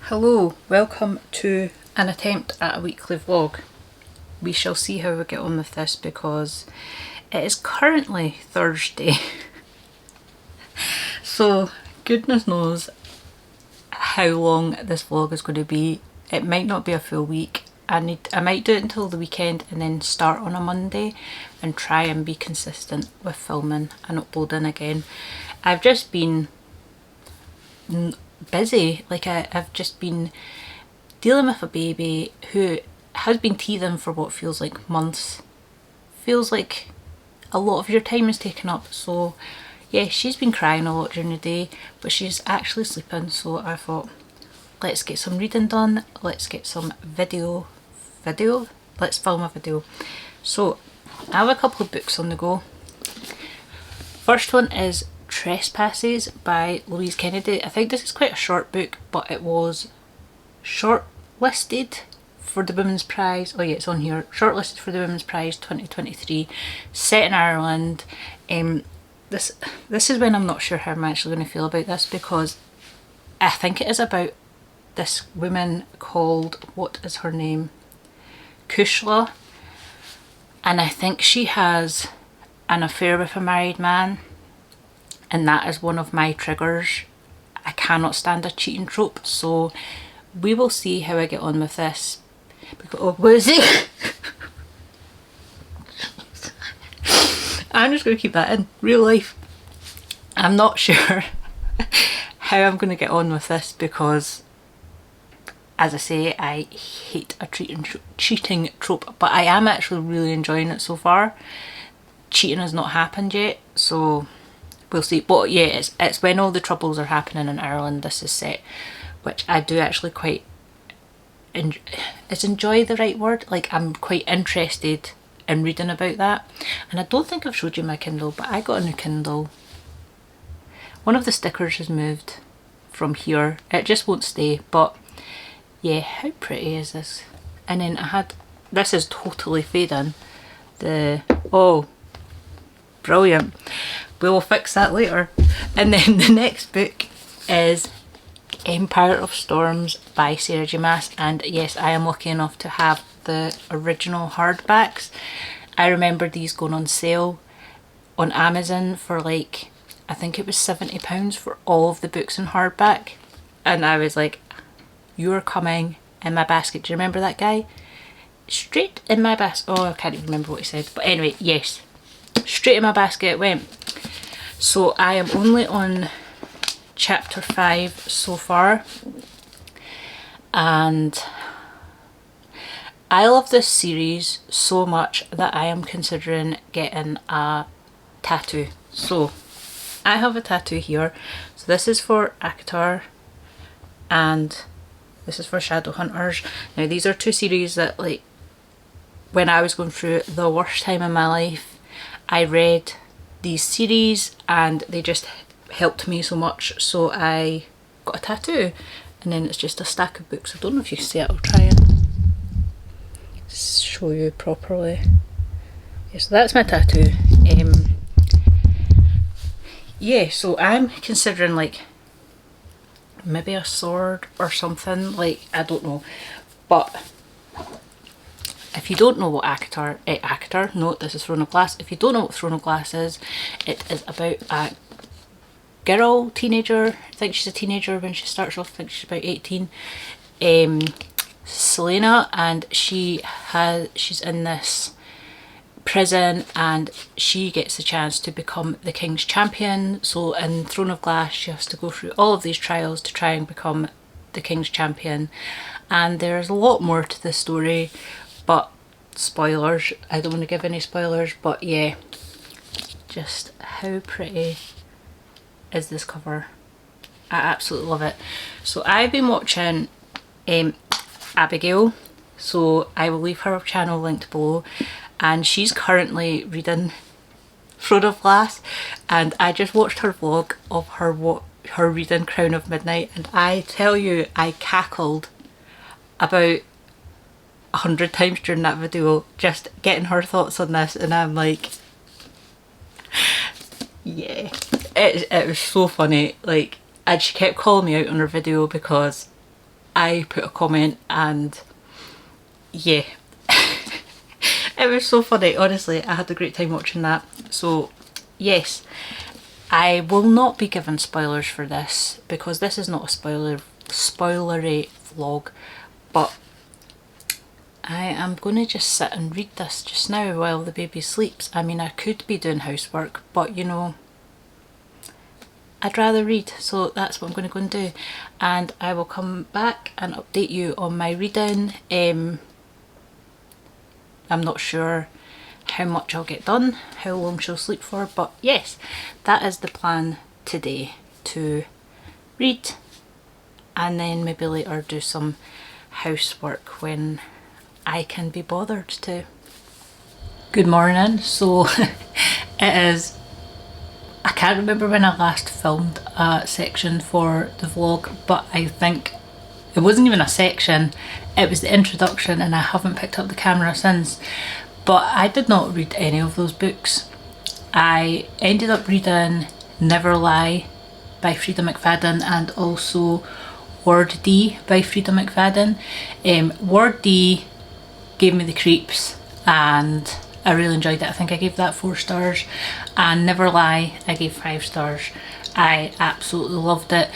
Hello, welcome to an attempt at a weekly vlog. We shall see how we get on with this because it is currently Thursday. So goodness knows how long this vlog is going to be. It might not be a full week. I might do it until the weekend and then start on a Monday and try and be consistent with filming and uploading again. I've just been busy. I've just been dealing with a baby who has been teething for what feels like months. Feels like a lot of your time is taken up. So yeah, she's been crying a lot during the day, but she's actually sleeping. So I thought, let's get some reading done. Let's get some video. Let's film a video. So I have a couple of books on the go. First one is Trespasses by Louise Kennedy. I think this is quite a short book, but it was shortlisted for the Women's Prize. Oh yeah, it's on here. Shortlisted for the Women's Prize 2023. Set in Ireland. This is when I'm not sure how I'm actually going to feel about this, because I think it is about this woman called, what is her name? Kushla. And I think she has an affair with a married man. And that is one of my triggers. I cannot stand a cheating trope. So we will see how I get on with this. Oh, what is it? I'm just going to keep that in real life. I'm not sure how I'm going to get on with this because, as I say, I hate a cheating trope, but I am actually really enjoying it so far. Cheating has not happened yet, so we'll see. But yeah, it's when all the troubles are happening in Ireland this is set, which I do actually quite is enjoy the right word? Like, I'm quite interested in reading about that. And I don't think I've showed you my Kindle, but I got a new Kindle. One of the stickers has moved from here. It just won't stay, but yeah, how pretty is this? And then I had, this is totally fading. Oh, brilliant. We will fix that later. And then the next book is Empire of Storms by Sarah J Maas, and yes, I am lucky enough to have the original hardbacks. I remember these going on sale on Amazon for like, I think it was £70 for all of the books in hardback, and I was like, you're coming in my basket. Do you remember that guy? Straight in my basket. Oh, I can't even remember what he said, but anyway, yes, straight in my basket it went. So I am only on chapter 5 so far, and I love this series so much that I am considering getting a tattoo. So I have a tattoo here. So this is for ACOTAR and this is for Shadowhunters. Now these are two series that, like, when I was going through the worst time in my life, I read these series and they just helped me so much, so I got a tattoo. And then it's just a stack of books. I don't know if you can see it. I'll try and show you properly. Yeah, so that's my tattoo. Yeah, so I'm considering like maybe a sword or something, like, I don't know. But if you don't know what ACOTAR, no, this is Throne of Glass. If you don't know what Throne of Glass is, it is about a girl, teenager. I think she's a teenager when she starts off. I think she's about 18. Selena, and she's in this prison and she gets the chance to become the King's Champion. So in Throne of Glass she has to go through all of these trials to try and become the King's Champion, and there's a lot more to the story, but spoilers, I don't want to give any spoilers. But yeah, just how pretty is this cover? I absolutely love it. So I've been watching Abigail, so I will leave her channel linked below, and she's currently reading Throne of Glass, and I just watched her vlog of her reading Crown of Midnight, and I tell you, I cackled about 100 times during that video just getting her thoughts on this, and I'm like, yeah, it was so funny. Like, and she kept calling me out on her video because I put a comment, and yeah, it was so funny. Honestly, I had a great time watching that. So yes, I will not be given spoilers for this because this is not a spoilery vlog, but I am going to just sit and read this just now while the baby sleeps. I mean, I could be doing housework, but you know, I'd rather read, so that's what I'm going to go and do. And I will come back and update you on my reading. I'm not sure how much I'll get done, how long she'll sleep for, but yes, that is the plan today, to read and then maybe later do some housework when I can be bothered to. Good morning. So it is, I can't remember when I last filmed a section for the vlog, but I think it wasn't even a section, it was the introduction, and I haven't picked up the camera since. But I did not read any of those books. I ended up reading Never Lie by Freida McFadden and also Ward D by Freida McFadden. Ward D gave me the creeps and I really enjoyed it. I think I gave that 4 stars, and Never Lie I gave 5 stars. I absolutely loved it.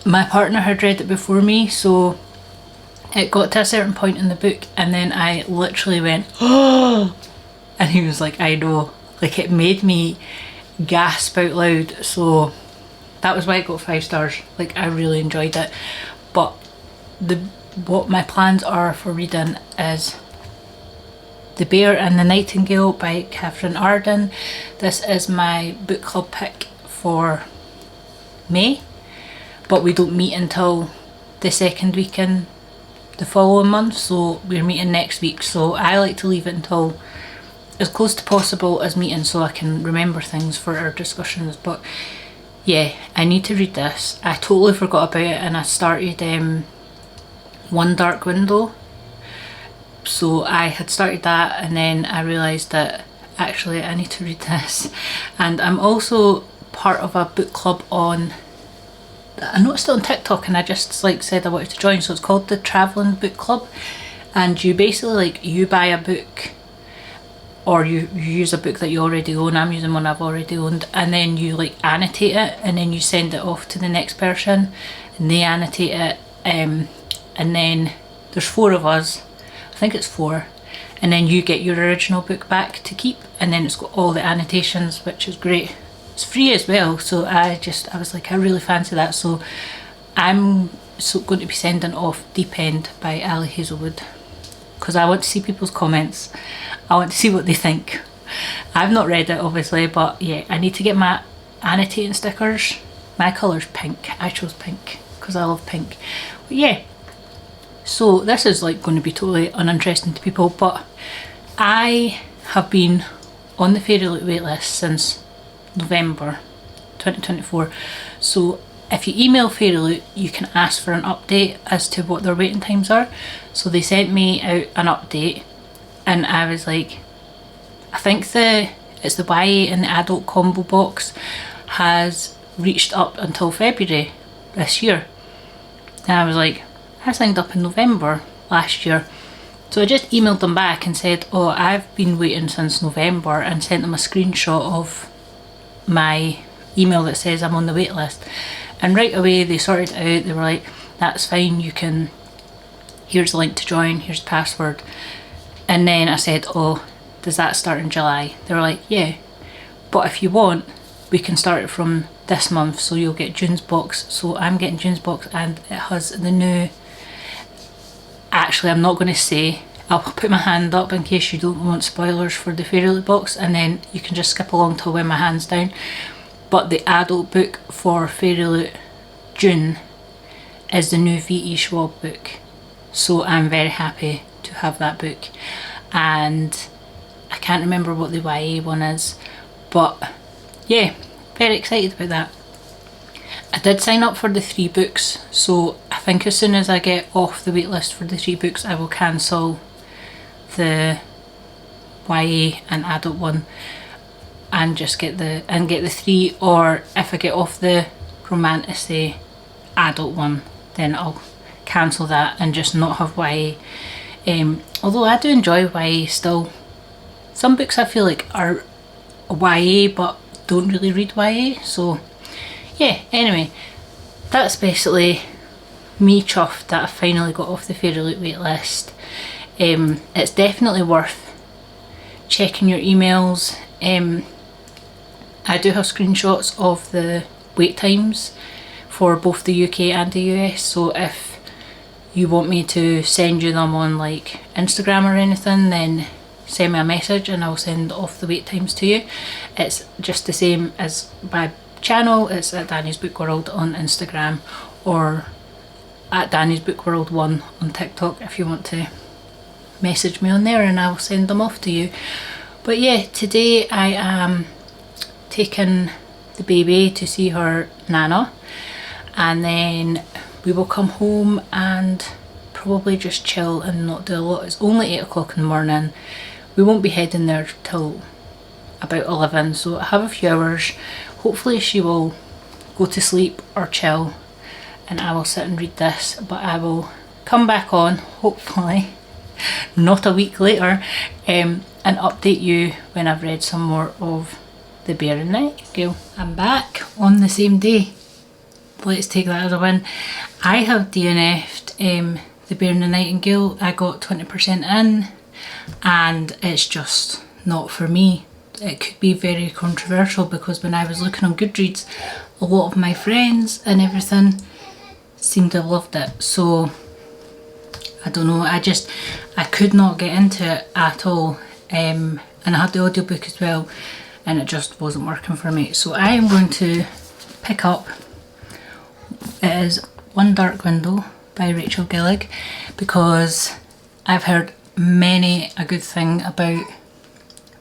My partner had read it before me, so it got to a certain point in the book and then I literally went, oh, and he was like, I know. Like, it made me gasp out loud, so that was why it got 5 stars. Like, I really enjoyed it. But what my plans are for reading is The Bear and the Nightingale by Catherine Arden. This is my book club pick for May, but we don't meet until the second week in the following month, so we're meeting next week. So I like to leave it until as close to possible as meeting so I can remember things for our discussions. But yeah, I need to read this. I totally forgot about it and I started One Dark Window. So I had started that and then I realised that actually I need to read this. And I'm also part of a book club on, I noticed it on TikTok and I just like said I wanted to join. So it's called the Travelling Book Club, and you basically like, you buy a book or you use a book that you already own. I'm using one I've already owned, and then you like annotate it and then you send it off to the next person and they annotate it, and then there's 4 of us, I think it's 4, and then you get your original book back to keep, and then it's got all the annotations, which is great. It's free as well, so I was like, I really fancy that. So I'm going to be sending off Deep End by Ali Hazelwood because I want to see people's comments. I want to see what they think. I've not read it obviously, but yeah, I need to get my annotating stickers. My colour's pink. I chose pink because I love pink. But yeah, so this is like going to be totally uninteresting to people, but I have been on the Fairyloot waitlist since November 2024. So if you email Fairyloot, you can ask for an update as to what their waiting times are. So they sent me out an update and I was like, I think it's the YA and the adult combo box has reached up until February this year. And I was like, I signed up in November last year. So I just emailed them back and said, oh, I've been waiting since November, and sent them a screenshot of my email that says I'm on the wait list. And right away they sorted it out. They were like, that's fine, you can, here's the link to join, here's the password. And then I said, oh, does that start in July? They were like, yeah, but if you want, we can start it from this month, so you'll get June's box. So I'm getting June's box and it has the new, actually I'm not going to say, I'll put my hand up in case you don't want spoilers for the Fairyloot box, and then you can just skip along till when my hand's down. But the adult book for Fairyloot June is the new V.E. Schwab book. So I'm very happy to have that book. And I can't remember what the YA one is, but yeah, very excited about that. I did sign up for the 3 books, so I think as soon as I get off the wait list for the 3 books, I will cancel the YA and adult one and just get the 3, or if I get off the romantasy adult one, then I'll cancel that and just not have YA. Although I do enjoy YA still. Some books I feel like are YA but don't really read YA, so yeah, anyway, that's basically me chuffed that I finally got off the FairyLoot waitlist. It's definitely worth checking your emails. I do have screenshots of the wait times for both the UK and the US, so if you want me to send you them on like Instagram or anything, then send me a message and I'll send off the wait times to you. It's just the same as my channel. It's at Danny's Book World on Instagram, or at Danny's Book World 1 on TikTok if you want to message me on there, and I'll send them off to you. But yeah, today I am taking the baby to see her nana, and then we will come home and probably just chill and not do a lot. It's only 8 o'clock in the morning. We won't be heading there till about 11, so I have a few hours. Hopefully she will go to sleep or chill and I will sit and read this, but I will come back on, hopefully not a week later, and update you when I've read some more of The Bear and Nightingale. I'm back on the same day. Let's take that as a win. I have DNF'd The Bear and the Nightingale. I got 20% in and it's just not for me. It could be very controversial because when I was looking on Goodreads, a lot of my friends and everything seemed to have loved it. So I don't know, I could not get into it at all. And I had the audiobook as well and it just wasn't working for me. So I am going to pick up, it is One Dark Window by Rachel Gillig, because I've heard many a good thing about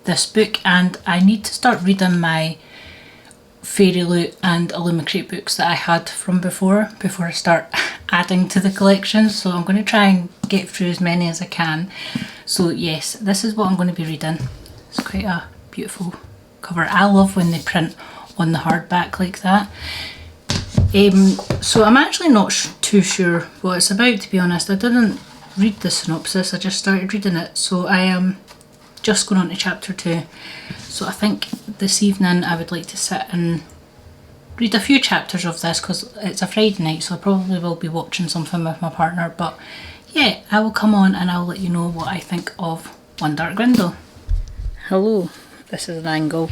this book and I need to start reading my FairyLoot and Illumicrate books that I had from before I start adding to the collection. So I'm going to try and get through as many as I can. So yes, this is what I'm going to be reading. It's quite a beautiful cover. I love when they print on the hardback like that. So I'm actually not too sure what it's about, to be honest. I didn't read the synopsis, I just started reading it, so I am just going on to chapter 2. So I think this evening I would like to sit and read a few chapters of this because it's a Friday night, so I probably will be watching something with my partner. But yeah, I will come on and I'll let you know what I think of One Dark Window. Hello, this is an angle.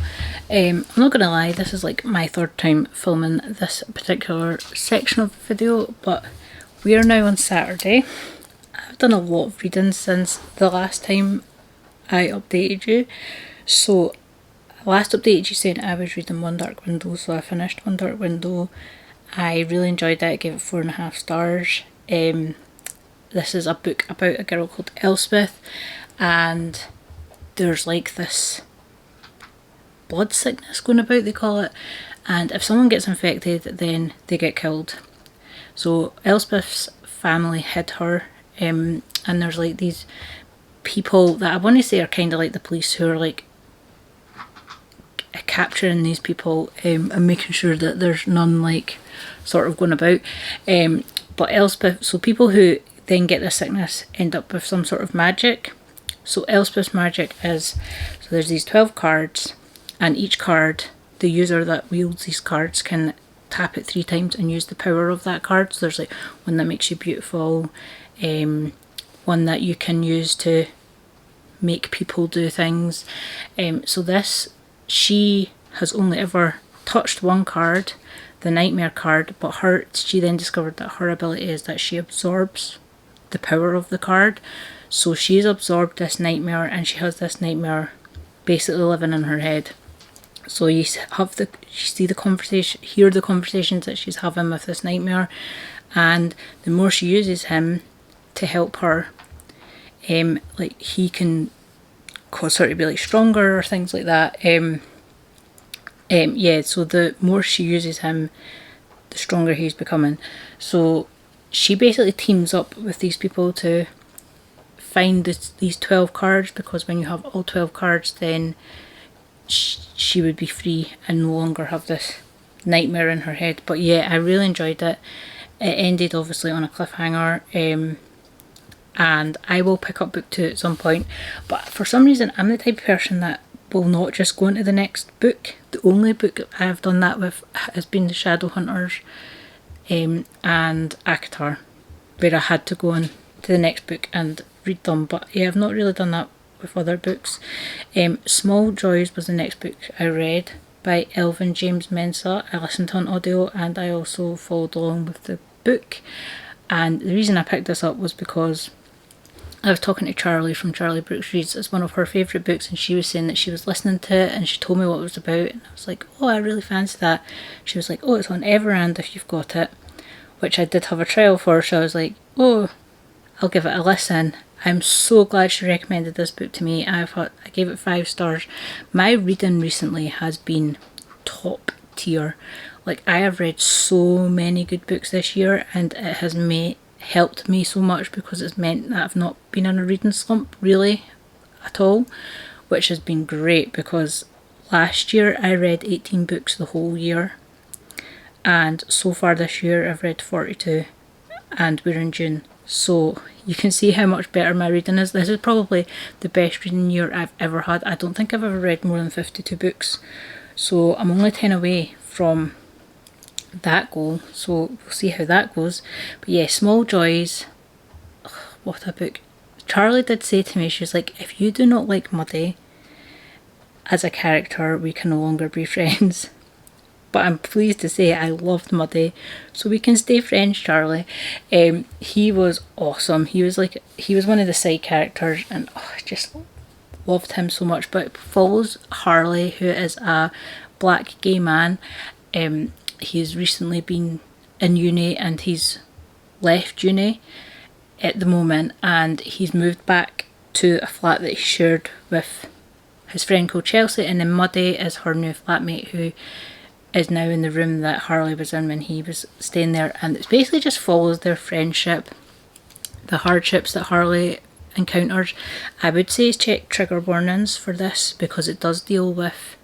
I'm not gonna lie, this is like my third time filming this particular section of the video, but we are now on Saturday. I've done a lot of reading since the last time I updated you. So I last updated you saying I was reading One Dark Window, so I finished One Dark Window. I really enjoyed it, I gave it 4.5 stars. This is a book about a girl called Elspeth, and there's like this blood sickness going about, they call it, and if someone gets infected then they get killed. So Elspeth's family hid her, and there's like these people that I want to say are kind of like the police, who are like capturing these people and making sure that there's none like sort of going about. But Elspeth, so people who then get this sickness end up with some sort of magic. So Elspeth's magic is, so there's these 12 cards, and each card, the user that wields these cards can tap it 3 times and use the power of that card. So there's like one that makes you beautiful, one that you can use to make people do things. So this, she has only ever touched one card, the Nightmare card, but she then discovered that her ability is that she absorbs the power of the card. So she's absorbed this nightmare and she has this nightmare basically living in her head. So you hear the conversations that she's having with this nightmare, and the more she uses him to help her, like he can cause her to be like stronger or things like that. Yeah, so the more she uses him, the stronger he's becoming. So she basically teams up with these people to find these 12 cards, because when you have all 12 cards, then she would be free and no longer have this nightmare in her head. But yeah, I really enjoyed it. It ended obviously on a cliffhanger, and I will pick up book 2 at some point, but for some reason I'm the type of person that will not just go into the next book. The only book I've done that with has been the Shadowhunters and ACOTAR, where I had to go on to the next book and read them. But yeah, I've not really done that with other books. Small Joys was the next book I read by Elvin James Mensah. I listened to an audio and I also followed along with the book. And the reason I picked this up was because I was talking to Charlie from Charlie Brooks Reads. It's one of her favourite books, and she was saying that she was listening to it and she told me what it was about, and I was like, oh, I really fancy that. She was like, oh, it's on Everand if you've got it, which I did have a trial for, so I was like, oh, I'll give it a listen. I'm so glad she recommended this book to me. I gave it 5 stars. My reading recently has been top tier. Like, I have read so many good books this year, and it has helped me so much because it's meant that I've not been in a reading slump really at all, which has been great because last year I read 18 books the whole year, and so far this year I've read 42, and we're in June, so you can see how much better my reading is. This is probably the best reading year I've ever had. I don't think I've ever read more than 52 books, so I'm only 10 away from that goal, so we'll see how that goes. But yeah, Small Joys, what a book. Charlie did say to me, she was like, if you do not like Muddy as a character, we can no longer be friends. But I'm pleased to say I loved Muddy, so we can stay friends, Charlie. He was awesome. He was one of the side characters, and I just loved him so much. But it follows Harley, who is a black gay man. He's recently been in uni and he's left uni at the moment, and he's moved back to a flat that he shared with his friend called Chelsea, and then Muddy is her new flatmate, who is now in the room that Harley was in when he was staying there. And it basically just follows their friendship, the hardships that Harley encounters. I would say check trigger warnings for this because it does deal with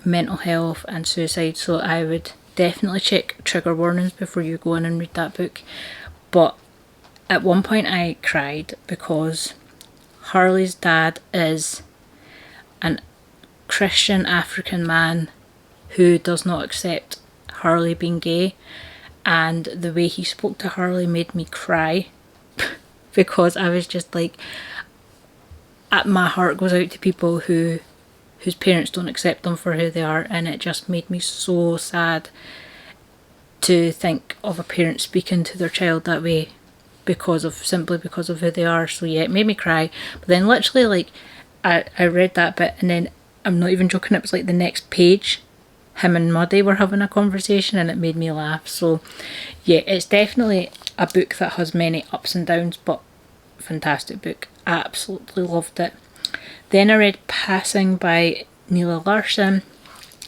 mental health and suicide, so I would definitely check trigger warnings before you go in and read that book. But at one point I cried because Harley's dad is an Christian African man who does not accept Harley being gay, and the way he spoke to Harley made me cry because I was just like, my heart goes out to people whose parents don't accept them for who they are, and it just made me so sad to think of a parent speaking to their child that way simply because of who they are. So yeah, it made me cry. But then literally, like, I read that bit, and then I'm not even joking, it was like the next page him and Muddy were having a conversation, and it made me laugh. So yeah, it's definitely a book that has many ups and downs, but fantastic book. Absolutely loved it. Then I read Passing by Nella Larsen.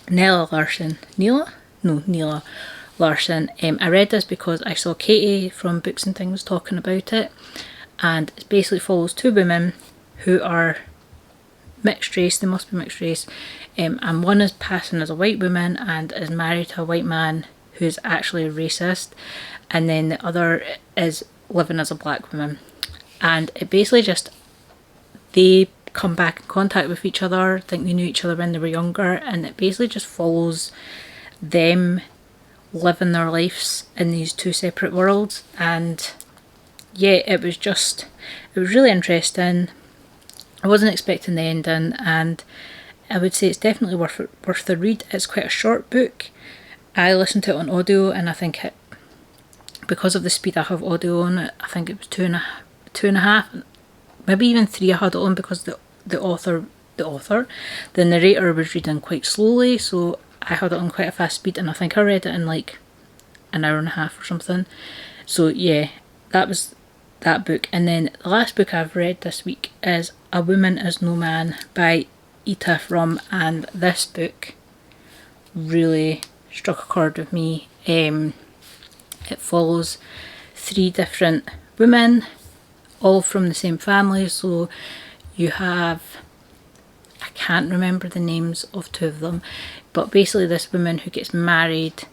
I read this because I saw Katie from Books and Things talking about it, and it basically follows 2 women who are mixed race. They must be mixed race, and one is passing as a white woman and is married to a white man who's actually a racist, and then the other is living as a black woman. And it basically just, they come back in contact with each other, think they knew each other when they were younger, and it basically just follows them living their lives in these 2 separate worlds. And yeah, it was really interesting. I wasn't expecting the ending, and I would say it's definitely worth the read. It's quite a short book. I listened to it on audio, and I think because of the speed I have audio on it, I think it was two and a half, maybe even 3 I had it on, because the narrator was reading quite slowly, so I had it on quite a fast speed, and I think I read it in like an hour and a half or something. So yeah, that was that book. And then the last book I've read this week is A Woman Is No Man by Ita Frum, and this book really struck a chord with me. It follows 3 different women, all from the same family. So you have, I can't remember the names of 2 of them, but basically this woman who gets married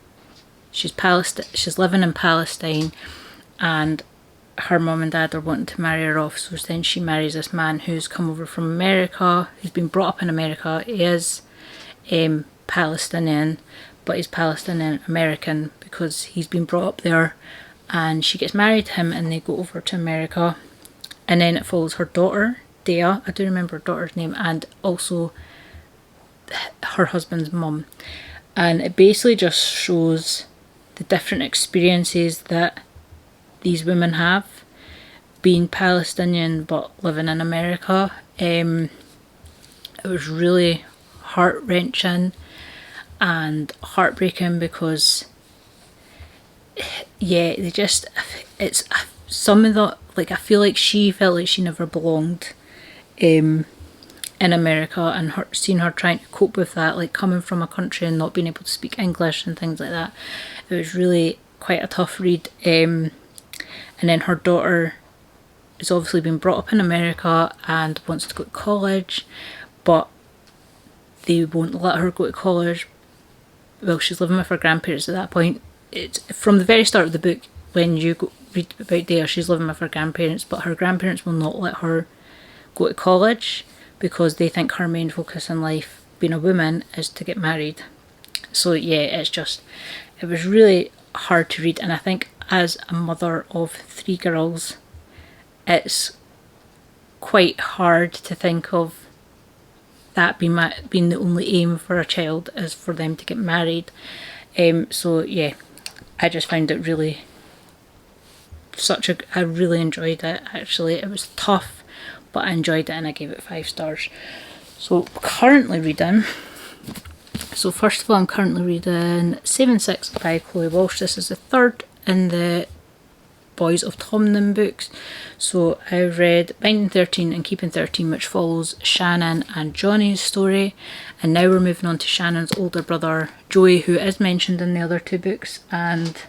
she's living in Palestine, and her mum and dad are wanting to marry her off, so then she marries this man who's come over from America, who's been brought up in America. He is Palestinian, but he's Palestinian American because he's been brought up there, and she gets married to him and they go over to America. And then it follows her daughter, Dea, I do remember her daughter's name, and also her husband's mum. And it basically just shows the different experiences that these women have being Palestinian but living in America. It was really heart-wrenching and heartbreaking because it's some of the, like, I feel like she felt like she never belonged in America, and seeing her trying to cope with that, like coming from a country and not being able to speak English and things like that, it was really quite a tough read. And then her daughter has obviously been brought up in America and wants to go to college, but they won't let her go to college. Well, she's living with her grandparents at that point. It's from the very start of the book, when you read about Dea, she's living with her grandparents, but her grandparents will not let her go to college because they think her main focus in life, being a woman, is to get married. So yeah, it was really hard to read, and I think as a mother of 3 girls, it's quite hard to think of that being the only aim for a child, is for them to get married. So yeah, I just found it really I really enjoyed it. Actually, it was tough, but I enjoyed it and I gave it 5 stars. So currently reading, so first of all, I'm currently reading 7-6 by Chloe Walsh. This is the 3rd in the Boys of Tommen books. So I read Binding 13 and Keeping 13, which follows Shannon and Johnny's story, and now we're moving on to Shannon's older brother Joey, who is mentioned in the other 2 books, and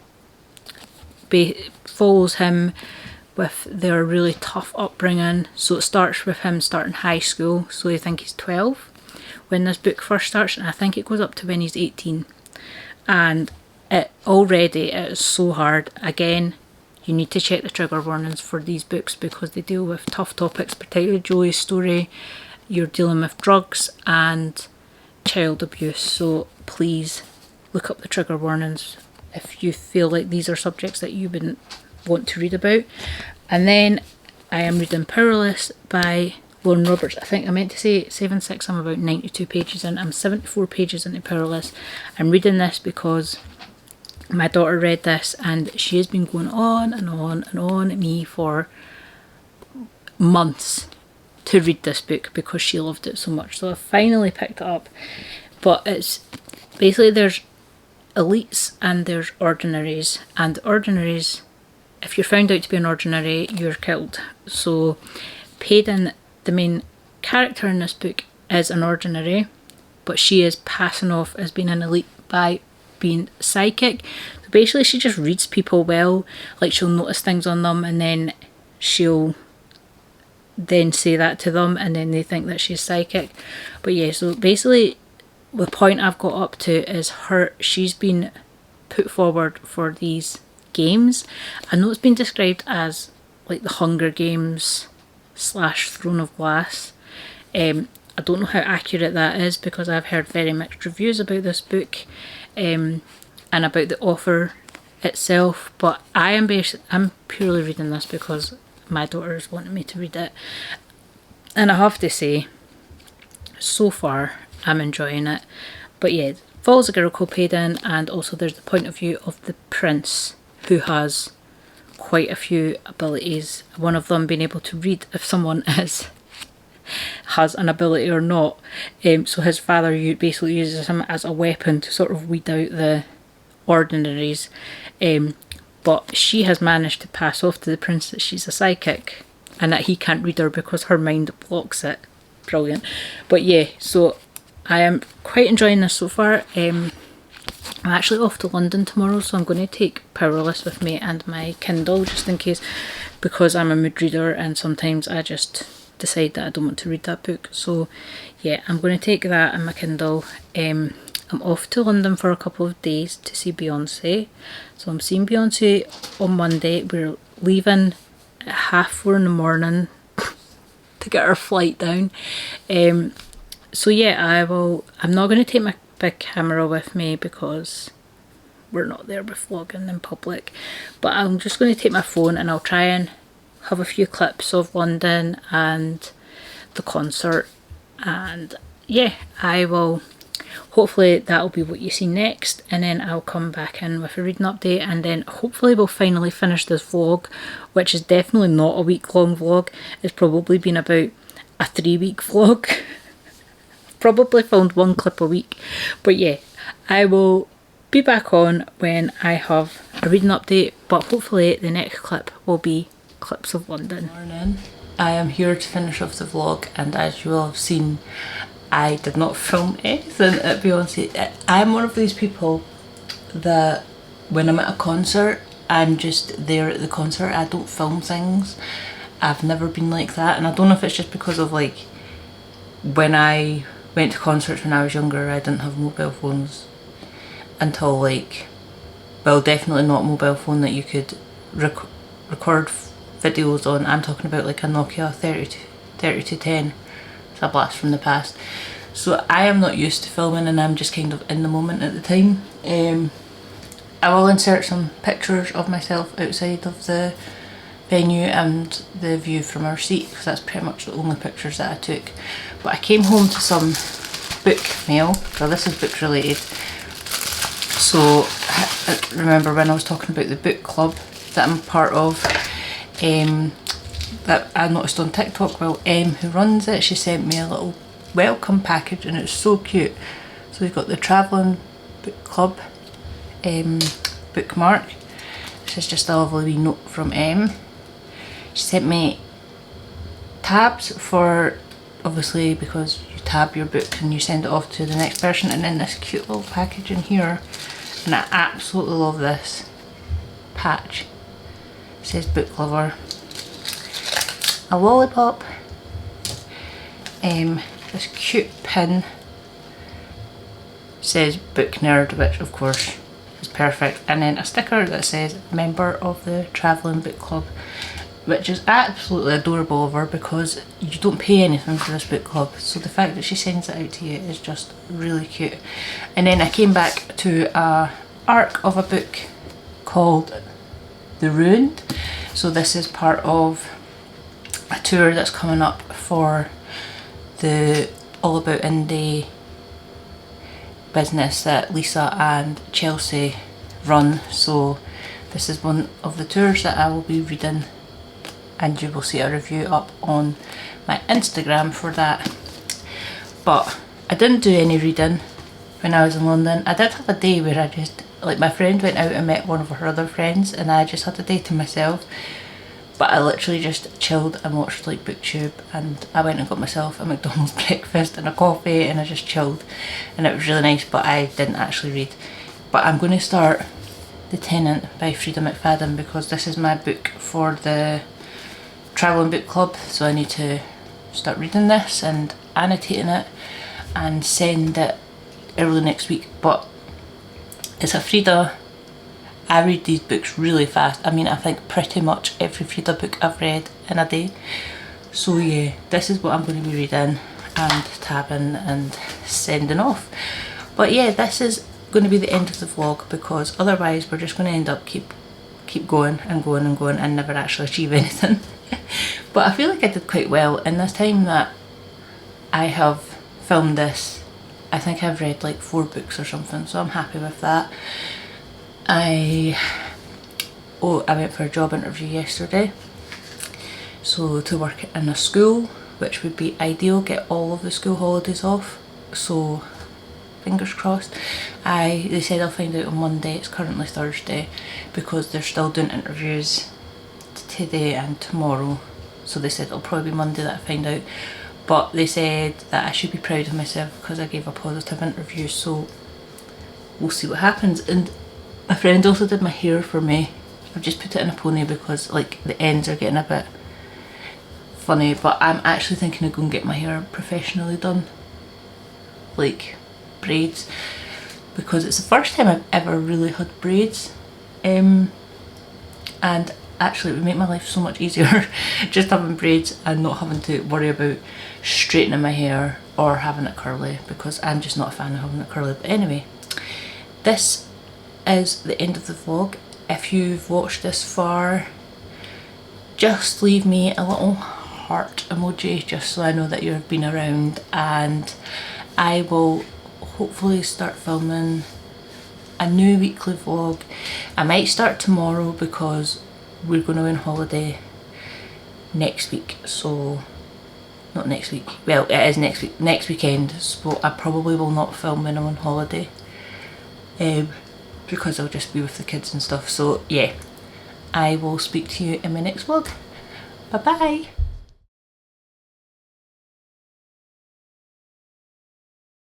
follows him with their really tough upbringing. So it starts with him starting high school, so I think he's 12 when this book first starts, and I think it goes up to when he's 18, and it is so hard. Again, you need to check the trigger warnings for these books because they deal with tough topics, particularly Joey's story. You're dealing with drugs and child abuse, so please look up the trigger warnings if you feel like these are subjects that you wouldn't want to read about. And then I am reading Powerless by Lauren Roberts. I think I meant to say 7-6, I'm about 92 pages in. I'm 74 pages into Powerless. I'm reading this because my daughter read this and she has been going on and on and on at me for months to read this book because she loved it so much. So I finally picked it up. But it's basically, there's elites and there's ordinaries, and ordinaries, if you're found out to be an ordinary, you're killed. So Payden, the main character in this book, is an ordinary, but she is passing off as being an elite by being psychic. So basically she just reads people well, like she'll notice things on them and then she'll then say that to them and then they think that she's psychic. But yeah, so basically the point I've got up to is she's been put forward for these games. I know it's been described as like the Hunger Games / Throne of Glass. I don't know how accurate that is because I've heard very mixed reviews about this book and about the author itself, but I'm purely reading this because my daughters wanted me to read it, and I have to say so far I'm enjoying it. But yeah, it follows a girl called Payden, and also there's the point of view of the prince, who has quite a few abilities, one of them being able to read if someone has an ability or not. So his father basically uses him as a weapon to sort of weed out the ordinaries, but she has managed to pass off to the prince that she's a psychic and that he can't read her because her mind blocks it. Brilliant. But yeah, so I am quite enjoying this so far. I'm actually off to London tomorrow, so I'm going to take Powerless with me and my Kindle just in case, because I'm a mood reader and sometimes I just decide that I don't want to read that book. So yeah, I'm going to take that and my Kindle. I'm off to London for a couple of days to see Beyonce. So I'm seeing Beyonce on Monday. We're leaving at 4:30 in the morning to get our flight down. So yeah, I'm not going to take my big camera with me because we're not there with vlogging in public, but I'm just going to take my phone and I'll try and have a few clips of London and the concert, and yeah, I will, hopefully that'll be what you see next, and then I'll come back in with a reading update, and then hopefully we'll finally finish this vlog, which is definitely not a week-long vlog. It's probably been about a 3-week vlog. Probably filmed 1 clip a week, but yeah, I will be back on when I have a reading update, but hopefully the next clip will be clips of London. Morning. I am here to finish off the vlog, and as you will have seen, I did not film anything at Beyonce. I'm one of these people that when I'm at a concert, I'm just there at the concert. I don't film things. I've never been like that, and I don't know if it's just because of like when I went to concerts when I was younger, I didn't have mobile phones until like, well, definitely not a mobile phone that you could record videos on. I'm talking about like a Nokia 3210. It's a blast from the past. So I am not used to filming, and I'm just kind of in the moment at the time. I will insert some pictures of myself outside of the venue and the view from our seat, because that's pretty much the only pictures that I took. But I came home to some book mail, so this is book related. So remember when I was talking about the book club that I'm part of, that I noticed on TikTok, well, who runs it, she sent me a little welcome package, and it's so cute. So we've got the Travelling Book Club bookmark. This is just a lovely wee note from She sent me tabs for, obviously, because you tab your book and you send it off to the next person, and then this cute little package in here, and I absolutely love this patch. It says book lover, a lollipop, this cute pin says book nerd, which of course is perfect, and then a sticker that says member of the Travelling Book Club, which is absolutely adorable of her because you don't pay anything for this book club, so the fact that she sends it out to you is just really cute. And then I came back to a arc of a book called The Ruined. So this is part of a tour that's coming up for the All About Indie business that Lisa and Chelsea run. So this is one of the tours that I will be reading, and you will see a review up on my Instagram for that. But I didn't do any reading when I was in London. I did have a day where I just, like, my friend went out and met one of her other friends, and I just had a day to myself. But I literally just chilled and watched like BookTube, and I went and got myself a McDonald's breakfast and a coffee, and I just chilled, and it was really nice, but I didn't actually read. But I'm going to start The Tenant by Frida McFadden, because this is my book for the Travelling Book Club, so I need to start reading this and annotating it and send it early next week. But it's a Frida. I read these books really fast. I mean, I think pretty much every Frida book I've read in a day. So yeah, this is what I'm going to be reading and tabbing and sending off. But yeah, this is going to be the end of the vlog, because otherwise we're just going to end up keep going and going and going and never actually achieve anything. But I feel like I did quite well in this time that I have filmed this. I think I've read like 4 books or something, so I'm happy with that. I went for a job interview yesterday, so to work in a school, which would be ideal, get all of the school holidays off, so fingers crossed. They said I'll find out on Monday. It's currently Thursday, because they're still doing interviews today and tomorrow, so they said it'll probably be Monday that I find out. But they said that I should be proud of myself because I gave a positive interview, so we'll see what happens. And a friend also did my hair for me. I've just put it in a pony because like the ends are getting a bit funny, but I'm actually thinking of going and get my hair professionally done, like braids. because it's the first time I've ever really had braids, and actually it would make my life so much easier just having braids and not having to worry about straightening my hair or having it curly, because I'm just not a fan of having it curly. But anyway, this is the end of the vlog. If you've watched this far, just leave me a little heart emoji just so I know that you've been around, and I will hopefully start filming a new weekly vlog. I might start tomorrow because we're going to go on holiday next week, so not next week, well it is next week, next weekend, so I probably will not film when I'm on holiday, because I'll just be with the kids and stuff. So yeah, I will speak to you in my next vlog. Bye bye.